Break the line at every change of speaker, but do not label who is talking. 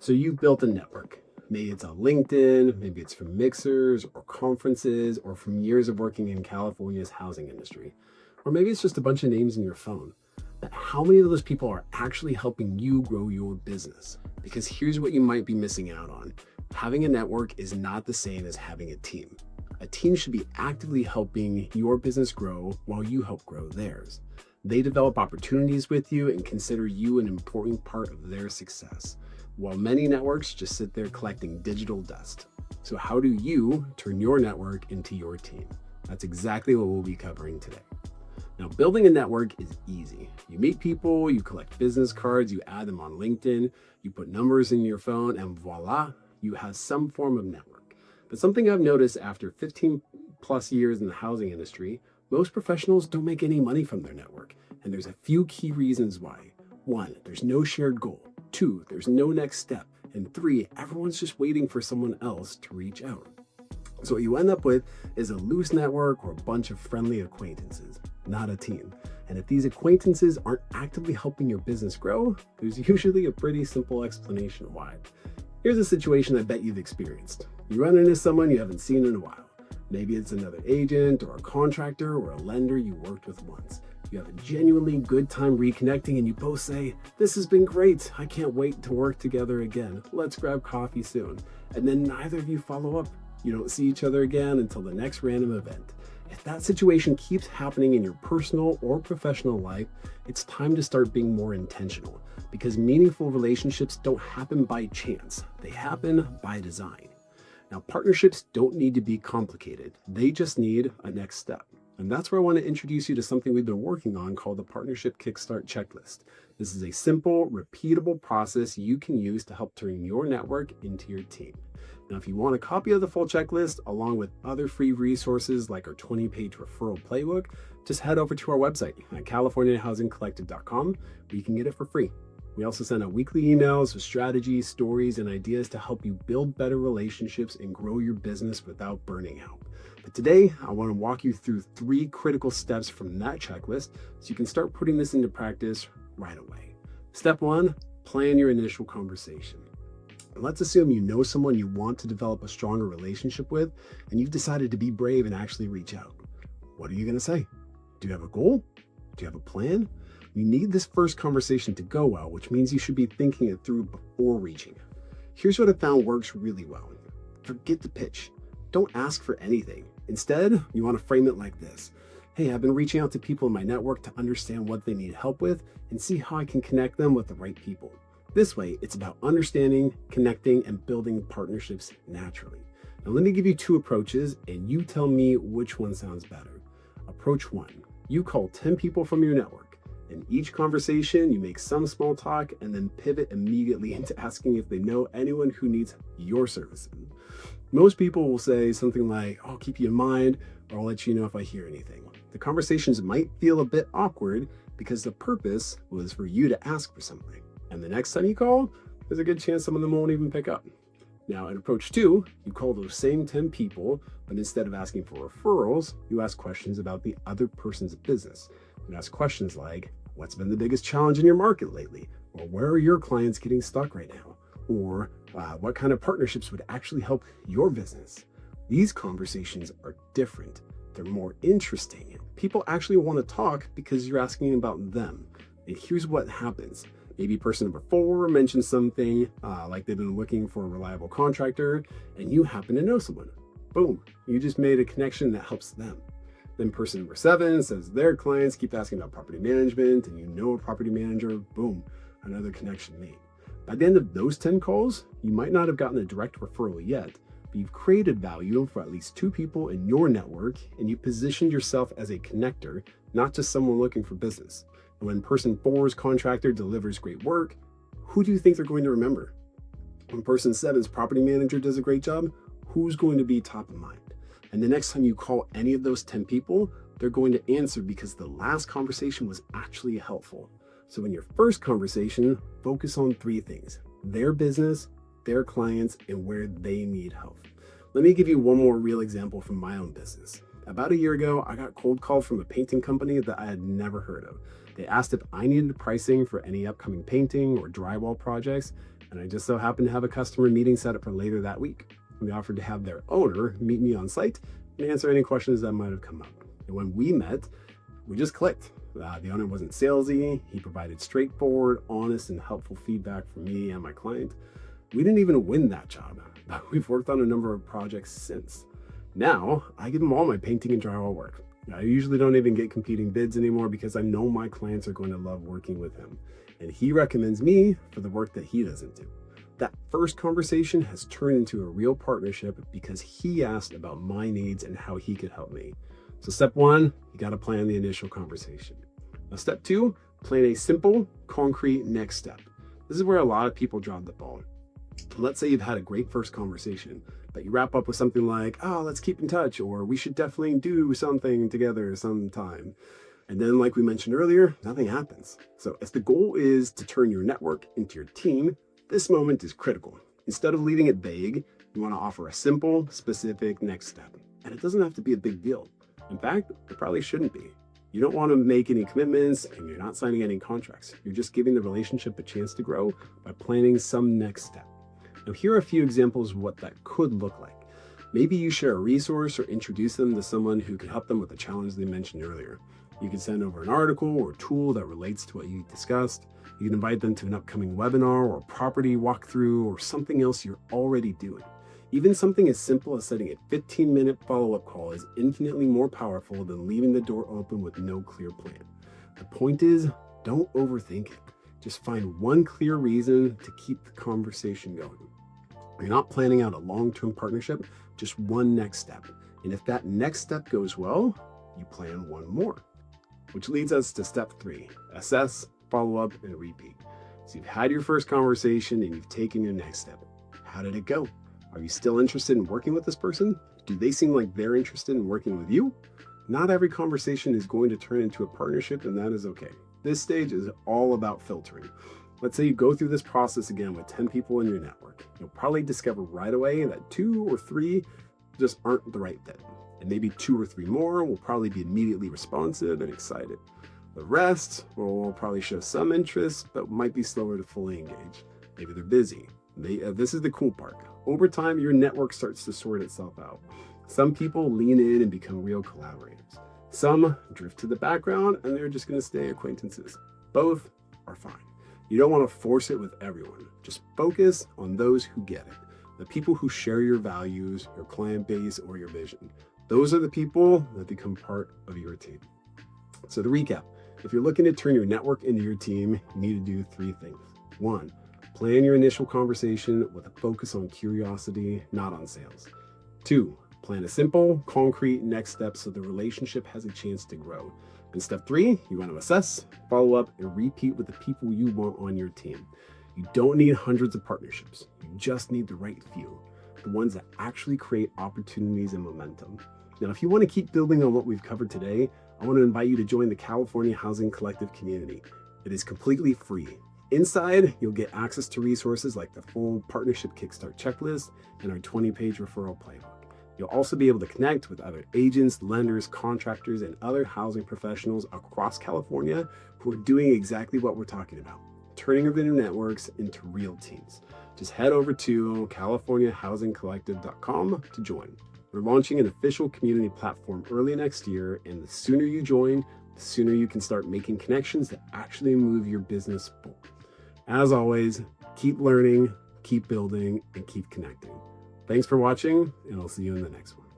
So you've built a network. Maybe it's on LinkedIn, maybe it's from mixers or conferences or from years of working in California's housing industry. Or maybe it's just a bunch of names in your phone. But how many of those people are actually helping you grow your business? Because here's what you might be missing out on. Having a network is not the same as having a team. A team should be actively helping your business grow while you help grow theirs. They develop opportunities with you and consider you an important part of their success, while many networks just sit there collecting digital dust. So how do you turn your network into your team? That's exactly what we'll be covering today. Now, building a network is easy. You meet people, you collect business cards, you add them on LinkedIn, you put numbers in your phone, and voila, you have some form of network. But something I've noticed after 15 plus years in the housing industry, most professionals don't make any money from their network. And there's a few key reasons why. 1, there's no shared goal. 2, there's no next step. And 3, everyone's just waiting for someone else to reach out. So what you end up with is a loose network or a bunch of friendly acquaintances, not a team. And if these acquaintances aren't actively helping your business grow, there's usually a pretty simple explanation why. Here's a situation I bet you've experienced. You run into someone you haven't seen in a while. Maybe it's another agent or a contractor or a lender you worked with once. You have a genuinely good time reconnecting and you both say, "This has been great. I can't wait to work together again. Let's grab coffee soon." And then neither of you follow up. You don't see each other again until the next random event. If that situation keeps happening in your personal or professional life, it's time to start being more intentional, because meaningful relationships don't happen by chance. They happen by design. Now, partnerships don't need to be complicated. They just need a next step. And that's where I want to introduce you to something we've been working on called the Partnership Kickstart Checklist. This is a simple, repeatable process you can use to help turn your network into your team. Now, if you want a copy of the full checklist, along with other free resources like our 20-page referral playbook, just head over to our website at californiahousingcollective.com, where you can get it for free. We also send out weekly emails with strategies, stories, and ideas to help you build better relationships and grow your business without burning out. But today, I want to walk you through 3 critical steps from that checklist so you can start putting this into practice right away. Step 1, plan your initial conversation. And let's assume you know someone you want to develop a stronger relationship with, and you've decided to be brave and actually reach out. What are you going to say? Do you have a goal? Do you have a plan? You need this first conversation to go well, which means you should be thinking it through before reaching. Here's what I found works really well. Forget the pitch. Don't ask for anything. Instead, you want to frame it like this. Hey, I've been reaching out to people in my network to understand what they need help with and see how I can connect them with the right people. This way, it's about understanding, connecting, and building partnerships naturally. Now, let me give you 2 approaches, and you tell me which one sounds better. Approach 1, you call 10 people from your network. In each conversation, you make some small talk and then pivot immediately into asking if they know anyone who needs your services. Most people will say something like, "I'll keep you in mind," or "I'll let you know if I hear anything." The conversations might feel a bit awkward because the purpose was for you to ask for something. And the next time you call, there's a good chance some of them won't even pick up. Now, in approach 2, you call those same 10 people, but instead of asking for referrals, you ask questions about the other person's business. You ask questions like, what's been the biggest challenge in your market lately? Or where are your clients getting stuck right now? Or what kind of partnerships would actually help your business? These conversations are different. They're more interesting. People actually want to talk because you're asking about them. And here's what happens. Maybe person number 4 mentions something like they've been looking for a reliable contractor, and you happen to know someone. Boom, you just made a connection that helps them. Then person number 7 says their clients keep asking about property management, and you know a property manager. Boom, another connection made. By the end of those 10 calls, you might not have gotten a direct referral yet, but you've created value for at least 2 people in your network, and you positioned yourself as a connector, not just someone looking for business. And when person 4's contractor delivers great work, who do you think they're going to remember? When person 7's property manager does a great job, who's going to be top of mind? And the next time you call any of those 10 people, they're going to answer because the last conversation was actually helpful. So in your first conversation, focus on 3 things: their business, their clients, and where they need help. Let me give you one more real example from my own business. About a year ago, I got cold called from a painting company that I had never heard of. They asked if I needed pricing for any upcoming painting or drywall projects. And I just so happened to have a customer meeting set up for later that week. And they offered to have their owner meet me on site and answer any questions that might have come up. And when we met, we just clicked. The owner wasn't salesy. He provided straightforward, honest, and helpful feedback for me and my client. We didn't even win that job, but we've worked on a number of projects since. Now, I give him all my painting and drywall work. I usually don't even get competing bids anymore because I know my clients are going to love working with him. And he recommends me for the work that he doesn't do. That first conversation has turned into a real partnership because he asked about my needs and how he could help me. So step one, you got to plan the initial conversation. Now, step two, plan a simple, concrete next step. This is where a lot of people drop the ball. Let's say you've had a great first conversation, but you wrap up with something like, oh, let's keep in touch, or we should definitely do something together sometime. And then, like we mentioned earlier, nothing happens. So if the goal is to turn your network into your team, this moment is critical. Instead of leaving it vague, you want to offer a simple, specific next step. And it doesn't have to be a big deal. In fact, it probably shouldn't be. You don't want to make any commitments and you're not signing any contracts. You're just giving the relationship a chance to grow by planning some next step. Now, here are a few examples of what that could look like. Maybe you share a resource or introduce them to someone who can help them with the challenge they mentioned earlier. You can send over an article or tool that relates to what you discussed. You can invite them to an upcoming webinar or property walkthrough or something else you're already doing. Even something as simple as setting a 15-minute follow-up call is infinitely more powerful than leaving the door open with no clear plan. The point is, don't overthink it. Just find one clear reason to keep the conversation going. You're not planning out a long-term partnership, just one next step. And if that next step goes well, you plan one more. Which leads us to step three, assess, follow up, and repeat. So you've had your first conversation and you've taken your next step. How did it go? Are you still interested in working with this person? Do they seem like they're interested in working with you? Not every conversation is going to turn into a partnership, and that is okay. This stage is all about filtering. Let's say you go through this process again with 10 people in your network. You'll probably discover right away that 2 or 3 just aren't the right fit. And maybe 2 or 3 more will probably be immediately responsive and excited. The rest will probably show some interest, but might be slower to fully engage. Maybe they're busy. This is the cool part. Over time, your network starts to sort itself out. Some people lean in and become real collaborators. Some drift to the background and they're just going to stay acquaintances. Both are fine. You don't want to force it with everyone. Just focus on those who get it. The people who share your values, your client base, or your vision. Those are the people that become part of your team. So to recap, if you're looking to turn your network into your team, you need to do 3 things. 1, plan your initial conversation with a focus on curiosity, not on sales. 2, plan a simple, concrete next step so the relationship has a chance to grow. And step 3, you want to assess, follow up, and repeat with the people you want on your team. You don't need hundreds of partnerships. You just need the right few, the ones that actually create opportunities and momentum. Now, if you want to keep building on what we've covered today, I want to invite you to join the California Housing Collective community. It is completely free. Inside, you'll get access to resources like the full partnership kickstart checklist and our 20-page referral playbook. You'll also be able to connect with other agents, lenders, contractors, and other housing professionals across California who are doing exactly what we're talking about, turning their networks into real teams. Just head over to californiahousingcollective.com to join. We're launching an official community platform early next year, and the sooner you join, the sooner you can start making connections that actually move your business forward. As always, keep learning, keep building, and keep connecting. Thanks for watching, and I'll see you in the next one.